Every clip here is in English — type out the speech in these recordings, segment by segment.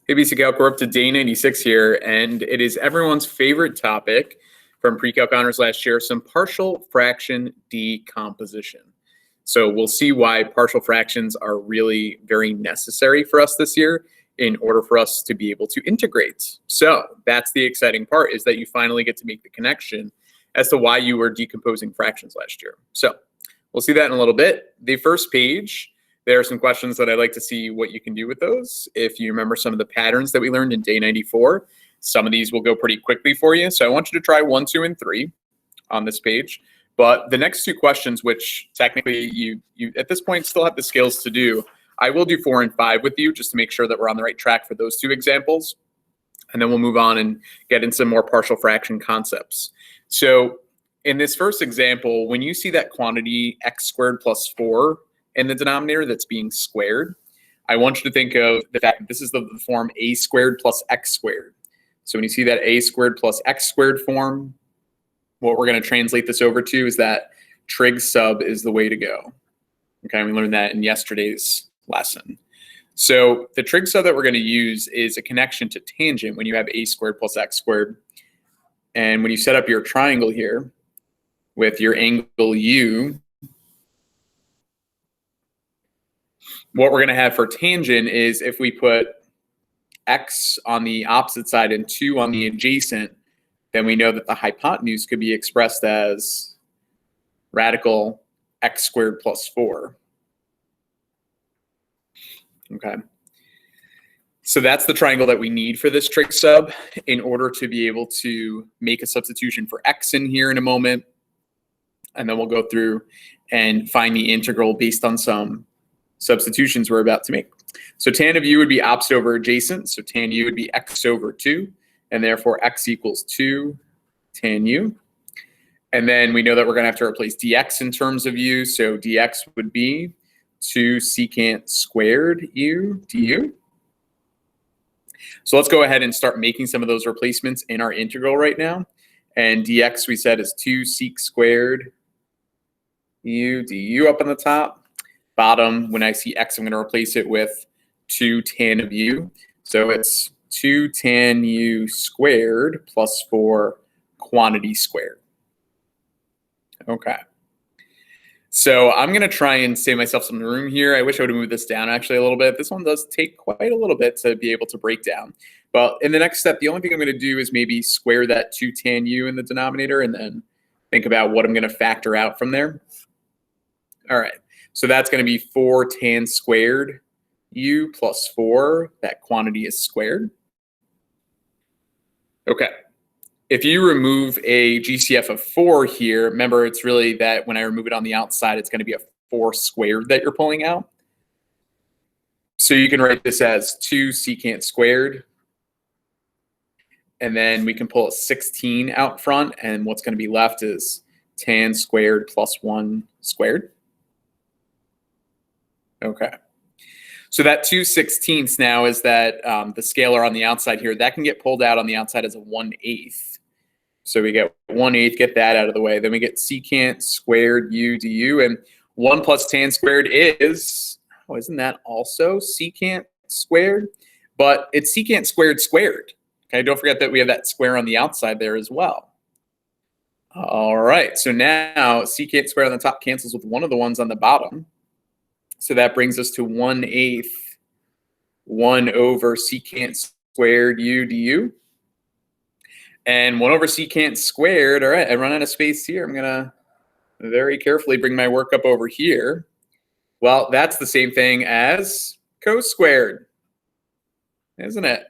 Hey, BC Calc, we're up to day 96 here, and it is everyone's favorite topic from pre-calc honors last year, some partial fraction decomposition. So we'll see why partial fractions are really very necessary for us this year in order for us to be able to integrate. So that's the exciting part, is that you finally get to make the connection as to why you were decomposing fractions last year. So we'll see that in a little bit. The first page, there are some questions that I'd like to see what you can do with those. If you remember some of the patterns that we learned in day 94, some of these will go pretty quickly for you. So I want you to try 1, 2, and 3 on this page. But the next two questions, which technically you at this point still have the skills to do, I will do 4 and 5 with you just to make sure that we're on the right track for those two examples. And then we'll move on and get into some more partial fraction concepts. So in this first example, when you see that quantity x squared plus 4 in the denominator that's being squared, I want you to think of the fact that this is the form a squared plus x squared. So when you see that a squared plus x squared form, what we're going to translate this over to is that trig sub is the way to go. Okay, we learned that in yesterday's lesson. So the trig sub that we're going to use is a connection to tangent when you have a squared plus x squared. And when you set up your triangle here with your angle u, what we're going to have for tangent is if we put x on the opposite side and 2 on the adjacent, then we know that the hypotenuse could be expressed as radical x squared plus 4. Okay. So that's the triangle that we need for this trig sub in order to be able to make a substitution for x in here in a moment. And then we'll go through and find the integral based on some substitutions we're about to make. So tan of u would be opposite over adjacent. So tan u would be x over 2. And therefore x equals 2 tan u. And then we know that we're going to have to replace dx in terms of u. So dx would be 2 secant squared u du. So let's go ahead and start making some of those replacements in our integral right now. And dx we said is 2 sec squared u du up on the top. Bottom, when I see x, I'm going to replace it with 2 tan of u. So it's 2 tan u squared plus 4 quantity squared. Okay. So I'm going to try and save myself some room here. I wish I would have moved this down actually a little bit. This one does take quite a little bit to be able to break down. But in the next step, the only thing I'm going to do is maybe square that 2 tan u in the denominator and then think about what I'm going to factor out from there. All right. So that's going to be 4 tan squared u plus 4. That quantity is squared. Okay. If you remove a GCF of 4 here, remember it's really that when I remove it on the outside, it's going to be a 4 squared that you're pulling out. So you can write this as 2 secant squared. And then we can pull a 16 out front. And what's going to be left is tan squared plus 1 squared. Okay. So that 2/16 now is that the scalar on the outside here, that can get pulled out on the outside as a 1/8. So we get 1/8, get that out of the way. Then we get secant squared u du. And 1 plus tan squared is, oh, isn't that also secant squared? But it's secant squared squared. Okay, don't forget that we have that square on the outside there as well. All right, so now secant squared on the top cancels with one of the ones on the bottom. So that brings us to 1/8 1 over secant squared u du. And 1 over secant squared, all right, I run out of space here. I'm going to very carefully bring my work up over here. Well, that's the same thing as cos squared, isn't it?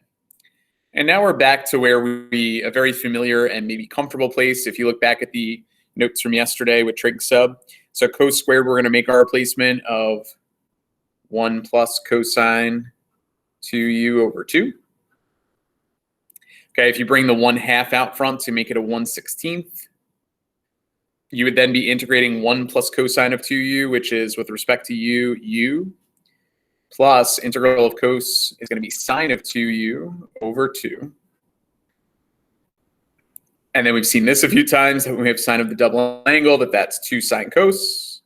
And now we're back to where we a very familiar and maybe comfortable place. If you look back at the notes from yesterday with trig sub. So cos squared, we're going to make our replacement of 1 plus cosine 2u over 2. Okay, if you bring the 1/2 out front to make it a 1/16, you would then be integrating 1 plus cosine of 2u, which is with respect to u, plus integral of cos is going to be sine of 2u over 2. And then we've seen this a few times that when we have sine of the double angle, that's 2 sine cos.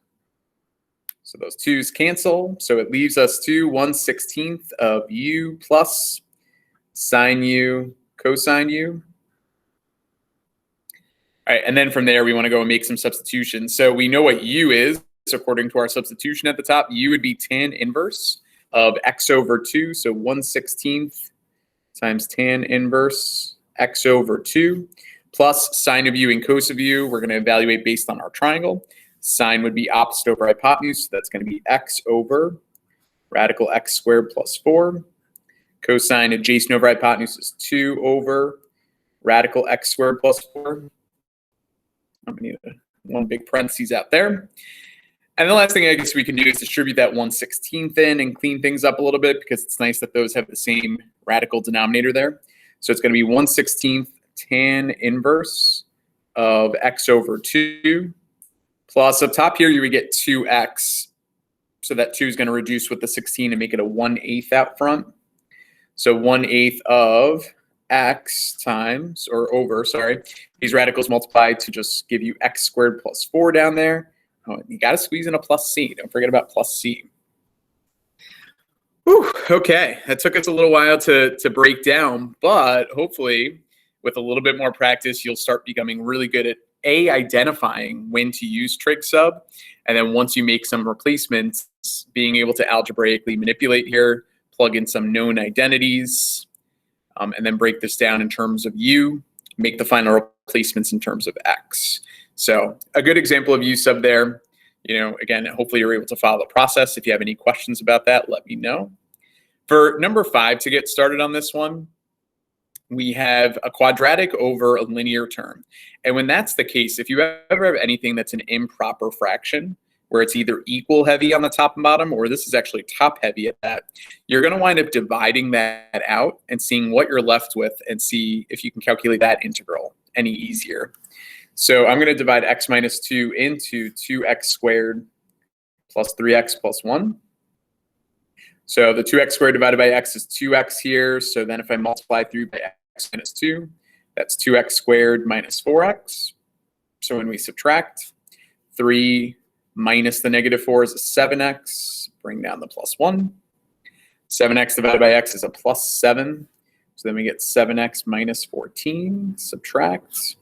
So those 2's cancel. So it leaves us to 1/16 of u plus sine u, cosine u. All right, and then from there, we want to go and make some substitutions. So we know what u is, according to our substitution at the top. U would be tan inverse of x over 2, so 1/16 times tan inverse x over 2, plus sine of u and cos of u. We're going to evaluate based on our triangle. Sine would be opposite over hypotenuse, so that's going to be x over radical x squared plus 4. Cosine adjacent over hypotenuse is 2 over radical x squared plus 4. I'm going to need one big parentheses out there. And the last thing I guess we can do is distribute that 1/16 in and clean things up a little bit, because it's nice that those have the same radical denominator there. So it's going to be 1/16 tan inverse of x over 2, plus up top here you would get 2x. So that 2 is going to reduce with the 16 and make it a 1/8 out front. So 1/8 of x times, or over, sorry, these radicals multiply to just give you x squared plus 4 down there. Oh, you got to squeeze in a plus c. Don't forget about plus c. Whew, okay, that took us a little while to break down, but hopefully with a little bit more practice, you'll start becoming really good at identifying when to use trig sub, and then once you make some replacements, being able to algebraically manipulate here, plug in some known identities, and then break this down in terms of u, make the final replacements in terms of x. So a good example of u sub there. You know, again, hopefully you're able to follow the process. If you have any questions about that, let me know. For number 5, to get started on this one, we have a quadratic over a linear term. And when that's the case, if you ever have anything that's an improper fraction, where it's either equal heavy on the top and bottom, or this is actually top heavy at that, you're going to wind up dividing that out and seeing what you're left with and see if you can calculate that integral any easier. So I'm going to divide x minus 2 into 2x squared plus 3x plus 1. So the 2x squared divided by x is 2x here. So then if I multiply through by x minus 2, that's 2x squared minus 4x. So when we subtract, 3 minus the negative 4 is a 7x. Bring down the plus 1. 7x divided by x is a plus 7. So then we get 7x minus 14. Subtract.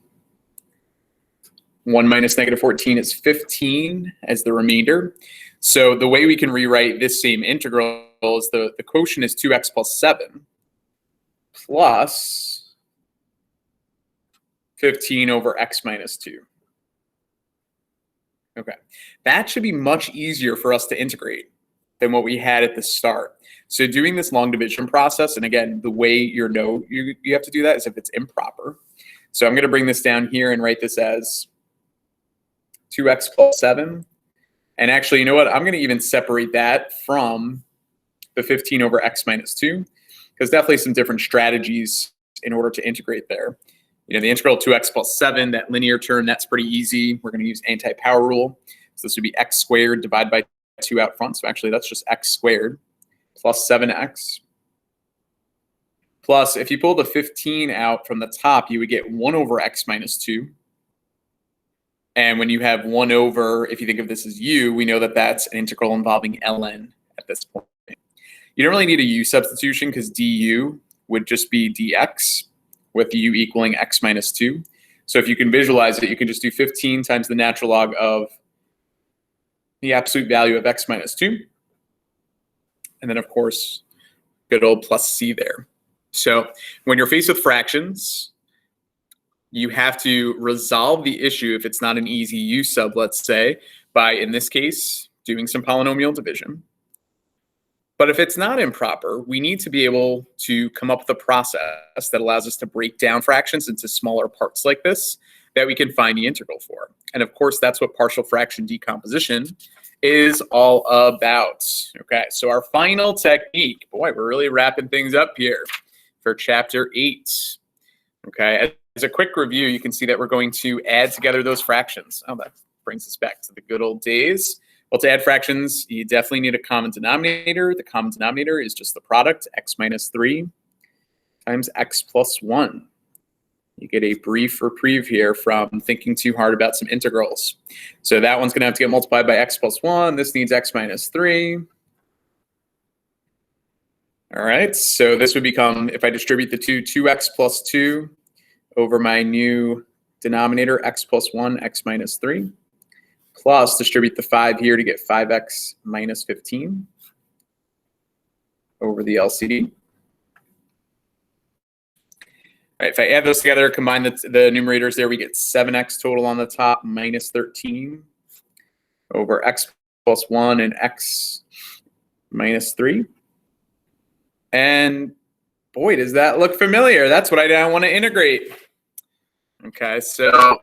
1 minus negative 14 is 15 as the remainder. So the way we can rewrite this same integral is the quotient is 2x plus 7 plus 15 over x minus 2. Okay, that should be much easier for us to integrate than what we had at the start. So doing this long division process, and again, the way you have to do that is if it's improper. So I'm going to bring this down here and write this as 2x plus 7. And actually, you know what? I'm going to even separate that from the 15 over x minus 2, because definitely some different strategies in order to integrate there. You know, the integral 2x plus 7, that linear term, that's pretty easy. We're going to use anti-power rule. So this would be x squared divided by 2 out front. So actually, that's just x squared plus 7x. Plus, if you pull the 15 out from the top, you would get 1 over x minus 2. And when you have 1 over, if you think of this as u, we know that that's an integral involving ln at this point. You don't really need a u substitution because du would just be dx with u equaling x minus 2. So if you can visualize it, you can just do 15 times the natural log of the absolute value of x minus 2. And then, of course, good old plus c there. So when you're faced with fractions, you have to resolve the issue if it's not an easy u sub, let's say, by, in this case, doing some polynomial division. But if it's not improper, we need to be able to come up with a process that allows us to break down fractions into smaller parts like this that we can find the integral for. And of course, that's what partial fraction decomposition is all about. Okay, so our final technique, boy, we're really wrapping things up here for chapter 8. Okay, as a quick review, you can see that we're going to add together those fractions. Oh, that brings us back to the good old days. Well, to add fractions, you definitely need a common denominator. The common denominator is just the product, x minus 3 times x plus 1. You get a brief reprieve here from thinking too hard about some integrals. So that one's going to have to get multiplied by x plus 1. This needs x minus 3. All right, so this would become, if I distribute the 2x plus 2 over my new denominator, x plus 1, x minus 3, plus distribute the 5 here to get 5x minus 15 over the LCD. All right, if I add those together, combine the numerators there, we get 7x total on the top minus 13 over x plus 1 and x minus 3. And boy, does that look familiar. That's what I now want to integrate. Okay, so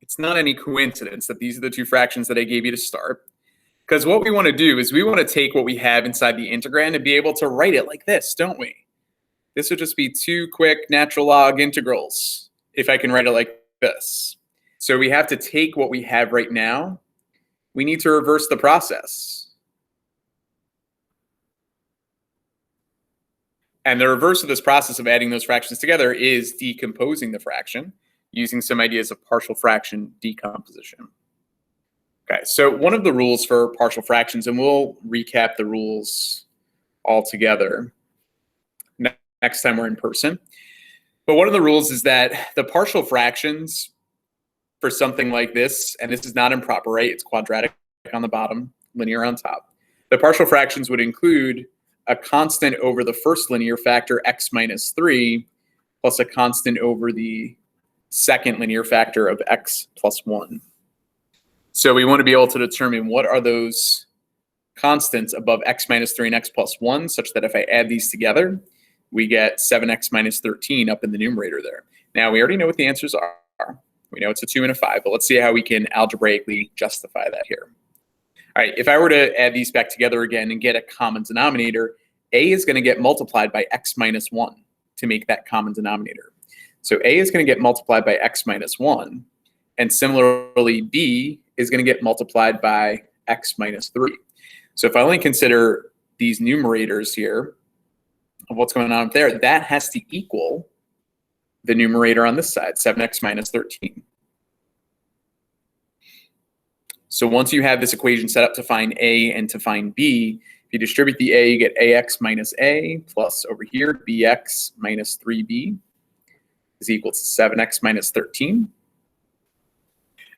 it's not any coincidence that these are the two fractions that I gave you to start. Because what we want to do is we want to take what we have inside the integrand and be able to write it like this, don't we? This would just be 2 quick natural log integrals if I can write it like this. So we have to take what we have right now. We need to reverse the process. And the reverse of this process of adding those fractions together is decomposing the fraction using some ideas of partial fraction decomposition. Okay, so one of the rules for partial fractions, and we'll recap the rules all together next time we're in person. But one of the rules is that the partial fractions for something like this, and this is not improper, right? It's quadratic on the bottom, linear on top. The partial fractions would include a constant over the first linear factor, x minus 3, plus a constant over the second linear factor of x plus 1. So we want to be able to determine what are those constants above x minus 3 and x plus 1, such that if I add these together, we get 7x minus 13 up in the numerator there. Now, we already know what the answers are. We know it's a 2 and a 5, but let's see how we can algebraically justify that here. All right, if I were to add these back together again and get a common denominator, a is going to get multiplied by x minus 1 to make that common denominator. So a is going to get multiplied by x minus 1, and similarly, b is going to get multiplied by x minus 3. So if I only consider these numerators here of what's going on up there, that has to equal the numerator on this side, 7x minus 13. So once you have this equation set up to find a and to find b, if you distribute the a, you get ax minus a plus over here bx minus 3b is equal to 7x minus 13.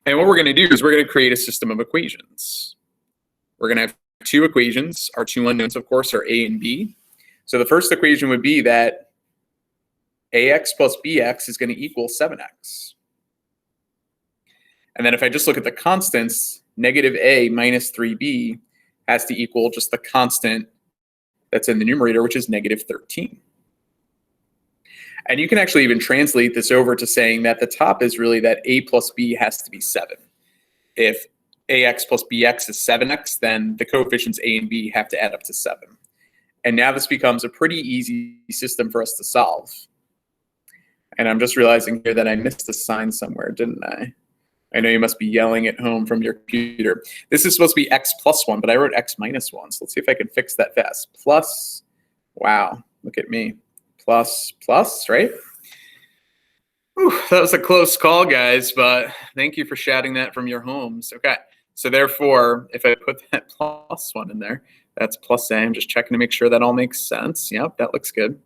And what we're going to do is we're going to create a system of equations. We're going to have 2 equations. Our 2 unknowns, of course, are a and b. So the first equation would be that ax plus bx is going to equal 7x. And then if I just look at the constants, negative a minus 3b has to equal just the constant that's in the numerator, which is negative 13. And you can actually even translate this over to saying that the top is really that a plus b has to be 7. If ax plus bx is 7x, then the coefficients a and b have to add up to 7. And now this becomes a pretty easy system for us to solve. And I'm just realizing here that I missed a sign somewhere, didn't I? I know you must be yelling at home from your computer. This is supposed to be x plus 1, but I wrote x minus 1. So let's see if I can fix that fast. Plus, wow, look at me. Plus, right? Whew, that was a close call, guys, but thank you for shouting that from your homes. Okay, so therefore, if I put that plus 1 in there, that's plus a. I'm just checking to make sure that all makes sense. Yep, that looks good.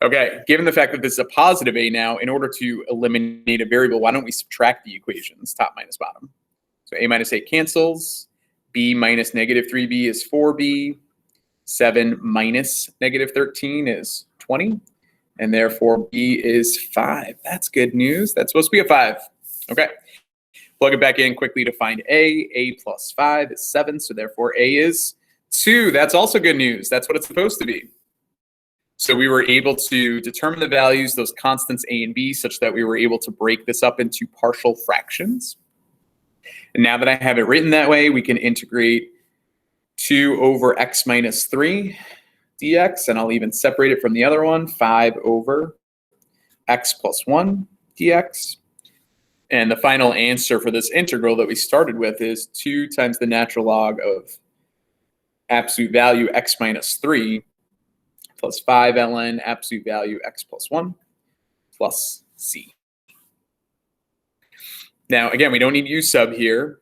Okay, given the fact that this is a positive a now, in order to eliminate a variable, why don't we subtract the equations, top minus bottom? So a minus 8 cancels. B minus negative 3b is 4b. 7 minus negative 13 is 20. And therefore, b is 5. That's good news. That's supposed to be a 5. Okay. Plug it back in quickly to find a. A plus 5 is 7. So therefore, a is 2. That's also good news. That's what it's supposed to be. So we were able to determine the values, those constants a and b, such that we were able to break this up into partial fractions. And now that I have it written that way, we can integrate 2 over x minus 3 dx, and I'll even separate it from the other one, 5 over x plus 1 dx. And the final answer for this integral that we started with is 2 times the natural log of absolute value x minus 3 plus 5 ln absolute value x plus 1 plus c. Now, again, we don't need u sub here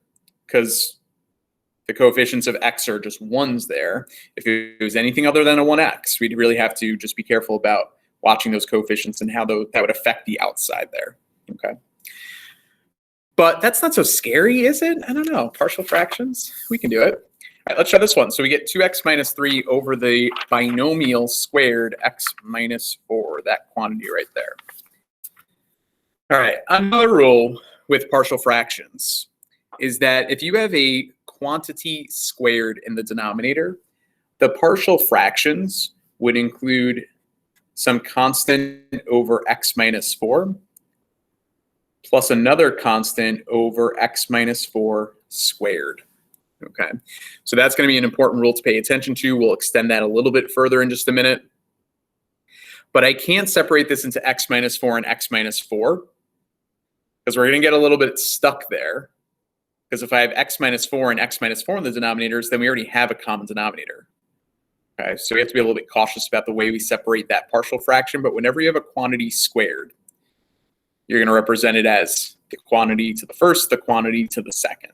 because the coefficients of x are just 1s there. If it was anything other than a 1x, we'd really have to just be careful about watching those coefficients and how that would affect the outside there, okay? But that's not so scary, is it? I don't know, partial fractions, we can do it. All right, let's try this one. So we get 2x minus 3 over the binomial squared x minus 4, that quantity right there. All right, another rule with partial fractions is that if you have a quantity squared in the denominator, the partial fractions would include some constant over x minus 4 plus another constant over x minus 4 squared. Okay, so that's going to be an important rule to pay attention to. We'll extend that a little bit further in just a minute. But I can't separate this into x minus 4 and x minus 4 because we're going to get a little bit stuck there. Because if I have x minus 4 and x minus 4 in the denominators, then we already have a common denominator. Okay, so we have to be a little bit cautious about the way we separate that partial fraction. But whenever you have a quantity squared, you're going to represent it as the quantity to the first, the quantity to the second.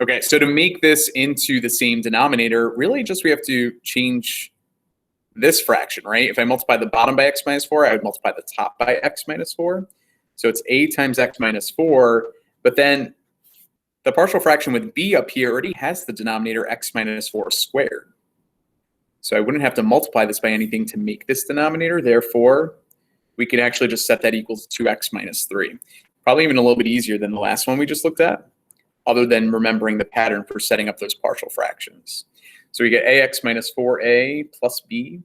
Okay, so to make this into the same denominator, really just we have to change this fraction, right? If I multiply the bottom by x minus 4, I would multiply the top by x minus 4. So it's a times x minus 4, but then the partial fraction with b up here already has the denominator x minus 4 squared. So I wouldn't have to multiply this by anything to make this denominator. Therefore, we could actually just set that equal to 2x minus 3. Probably even a little bit easier than the last one we just looked at, other than remembering the pattern for setting up those partial fractions. So we get ax minus 4a plus b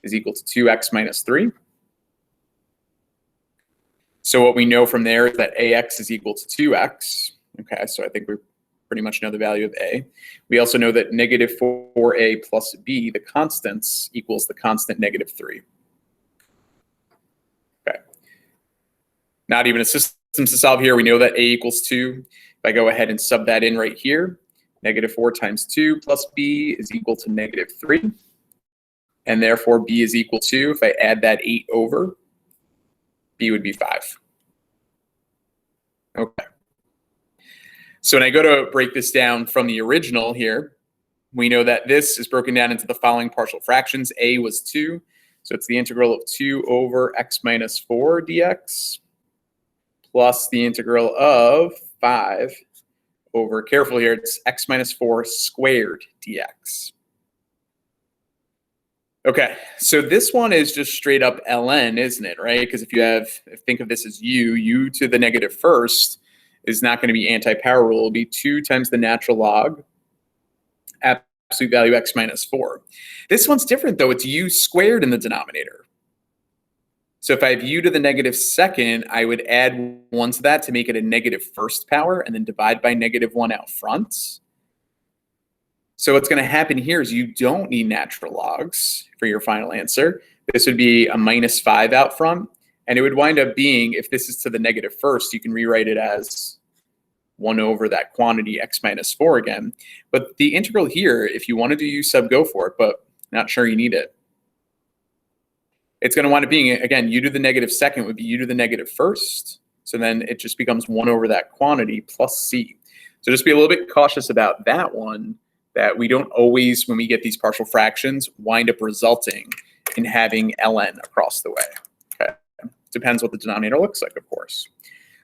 is equal to 2x minus 3. So what we know from there is that ax is equal to 2x. Okay, so I think we pretty much know the value of a. We also know that negative 4a plus b, the constants, equals the constant negative 3. Okay. Not even a system to solve here. We know that a equals 2. If I go ahead and sub that in right here, negative 4 times 2 plus b is equal to negative 3. And therefore, b is equal to, if I add that 8 over, b would be 5. Okay. So when I go to break this down from the original here, we know that this is broken down into the following partial fractions. A was 2, so it's the integral of 2 over x minus 4 dx plus the integral of 5 over, careful here, it's x minus 4 squared dx. Okay, so this one is just straight up ln, isn't it, right? Because if you have, think of this as u to the negative first is not going to be anti-power rule. It'll be 2 times the natural log, absolute value x minus 4. This one's different though, it's u squared in the denominator. So if I have u to the negative second, I would add 1 to that to make it a negative first power and then divide by negative 1 out front. So what's going to happen here is you don't need natural logs for your final answer. This would be a minus 5 out front. And it would wind up being, if this is to the negative first, you can rewrite it as 1 over that quantity x minus 4 again. But the integral here, if you want to do u sub, go for it, but not sure you need it. It's going to wind up being, again, u to the negative second would be u to the negative first. So then it just becomes 1 over that quantity plus c. So just be a little bit cautious about that one, that we don't always, when we get these partial fractions, wind up resulting in having ln across the way. Okay. Depends what the denominator looks like, of course.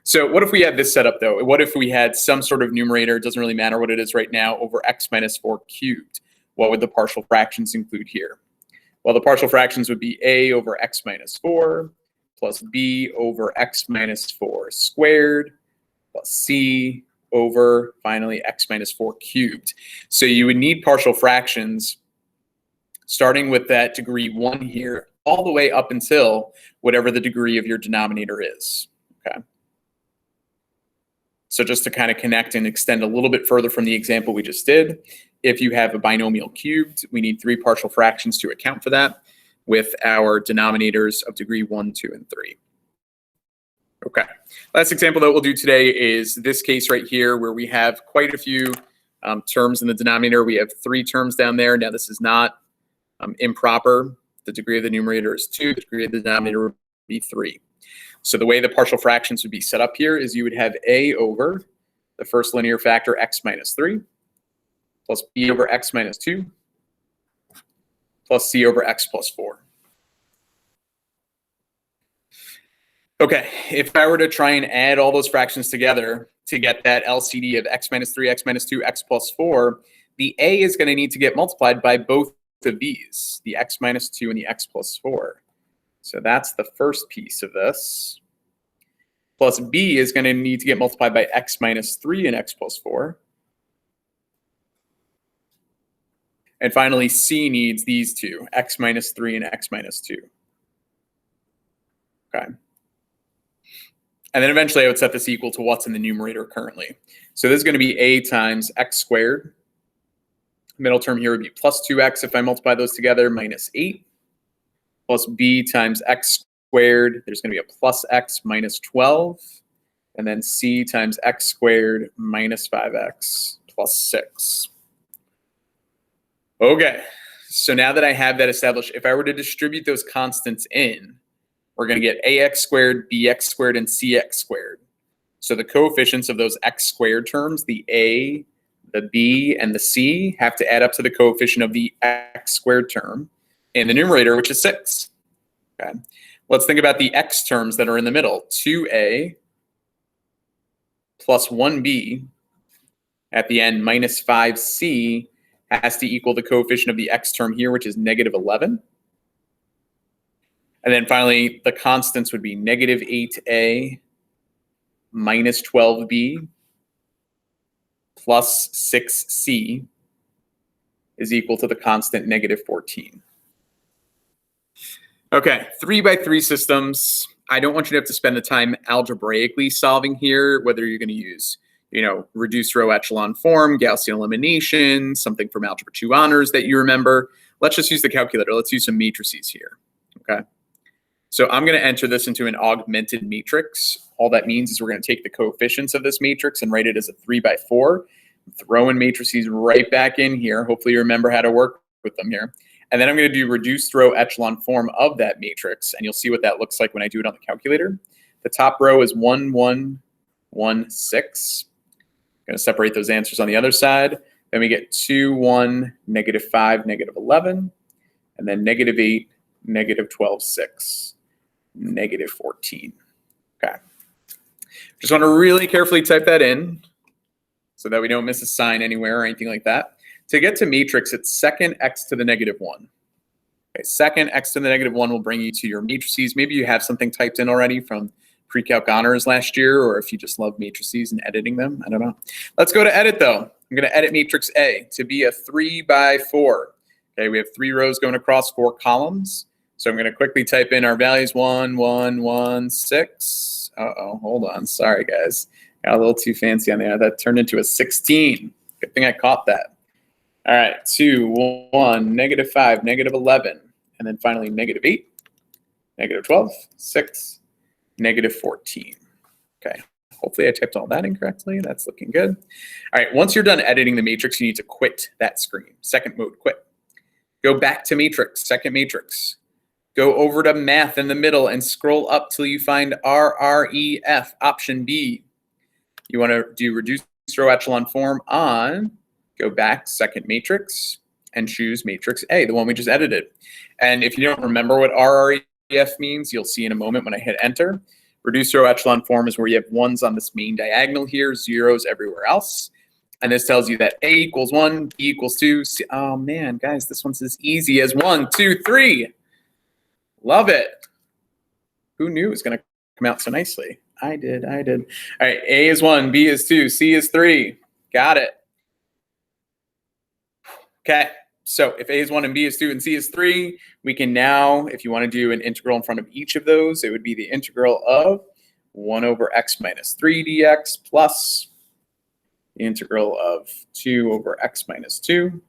So what if we had this set up, though? What if we had some sort of numerator, it doesn't really matter what it is right now, over x minus 4 cubed? What would the partial fractions include here? Well, the partial fractions would be a over x minus 4 plus b over x minus 4 squared plus c over, finally, x minus 4 cubed. So you would need partial fractions starting with that degree 1 here all the way up until whatever the degree of your denominator is. Okay. So just to kind of connect and extend a little bit further from the example we just did, if you have a binomial cubed, we need 3 partial fractions to account for that with our denominators of degree 1, 2, and 3. Okay, last example that we'll do today is this case right here where we have quite a few terms in the denominator. We have 3 terms down there. Now this is not improper. The degree of the numerator is 2, the degree of the denominator would be 3. So the way the partial fractions would be set up here is you would have a over the first linear factor x minus 3 plus b over x minus 2 plus c over x plus 4. Okay, if I were to try and add all those fractions together to get that LCD of x minus 3, x minus 2, x plus 4, the a is going to need to get multiplied by both of these, the x minus 2 and the x plus 4. So that's the first piece of this. Plus b is going to need to get multiplied by x minus 3 and x plus 4. And finally, c needs these two, x minus 3 and x minus 2. Okay. And then eventually I would set this equal to what's in the numerator currently. So this is going to be a times x squared. Middle term here would be plus 2x if I multiply those together, minus 8. Plus b times x squared. There's going to be a plus x minus 12. And then c times x squared minus 5x plus 6. Okay, so now that I have that established, if I were to distribute those constants in, we're going to get ax squared, bx squared, and cx squared. So the coefficients of those x squared terms, the a, the b, and the c, have to add up to the coefficient of the x squared term in the numerator, which is 6. Okay. Let's think about the x terms that are in the middle. 2a plus 1b at the end minus 5c has to equal the coefficient of the x term here, which is negative 11. And then finally, the constants would be negative 8a minus 12b plus 6c is equal to the constant negative 14. Okay, 3x3 systems. I don't want you to have to spend the time algebraically solving here, whether you're going to use, reduced row echelon form, Gaussian elimination, something from Algebra 2 honors that you remember. Let's just use the calculator. Let's use some matrices here, okay? So I'm going to enter this into an augmented matrix. All that means is we're going to take the coefficients of this matrix and write it as a 3x4. Throw in matrices right back in here. Hopefully you remember how to work with them here. And then I'm going to do reduced row echelon form of that matrix, and you'll see what that looks like when I do it on the calculator. The top row is 1, 1, 1, 6. I'm going to separate those answers on the other side. Then we get 2, 1, negative 5, negative 11, and then negative 8, negative 12, 6. Negative 14. Okay. Just want to really carefully type that in so that we don't miss a sign anywhere or anything like that. To get to matrix, it's second x to the negative 1. Okay, second x to the negative 1 will bring you to your matrices. Maybe you have something typed in already from pre-calc honors last year, or if you just love matrices and editing them. I don't know. Let's go to edit though. I'm going to edit matrix A to be a 3x4. Okay, we have 3 rows going across 4 columns. So I'm going to quickly type in our values, 1, 1, 1, 6. Uh-oh, hold on. Sorry, guys. Got a little too fancy on there. That turned into a 16. Good thing I caught that. All right, 2, 1, negative 5, negative 11. And then finally, negative 8, negative 12, 6, negative 14. Okay, hopefully I typed all that incorrectly. That's looking good. All right, once you're done editing the matrix, you need to quit that screen. Second mode, quit. Go back to matrix, second matrix. Go over to math in the middle and scroll up till you find RREF, option B. You want to do reduced row echelon form on, go back, second matrix, and choose matrix A, the one we just edited. And if you don't remember what RREF means, you'll see in a moment when I hit enter. Reduced row echelon form is where you have 1s on this main diagonal here, 0s everywhere else. And this tells you that A equals 1, B equals 2. C, oh man, guys, this one's as easy as 1, 2, 3. Love it. Who knew it was going to come out so nicely? I did. All right, A is 1, B is 2, C is 3. Got it. Okay, so if A is 1 and B is 2 and C is 3, we can now, if you want to do an integral in front of each of those, it would be the integral of 1 over x minus 3 dx plus the integral of 2 over x minus 2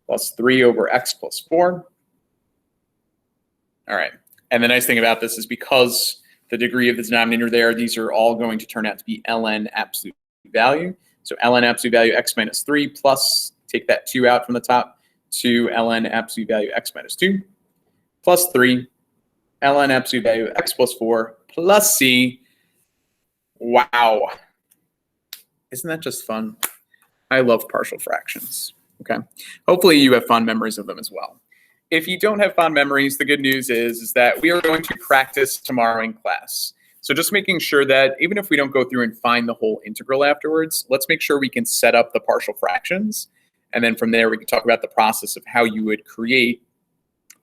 plus 3 over x plus 4. All right, and the nice thing about this is because the degree of the denominator there, these are all going to turn out to be ln absolute value. So ln absolute value x minus 3 plus, take that 2 out from the top, 2 ln absolute value x minus 2 plus 3 ln absolute value x plus 4 plus c. Wow. Isn't that just fun? I love partial fractions. Okay. Hopefully you have fond memories of them as well. If you don't have fond memories, the good news is that we are going to practice tomorrow in class. So just making sure that even if we don't go through and find the whole integral afterwards, let's make sure we can set up the partial fractions. And then from there, we can talk about the process of how you would create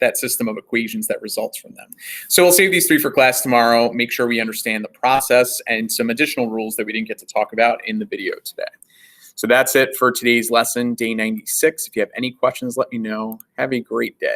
that system of equations that results from them. So we'll save these 3 for class tomorrow, make sure we understand the process and some additional rules that we didn't get to talk about in the video today. So that's it for today's lesson, day 96. If you have any questions, let me know. Have a great day.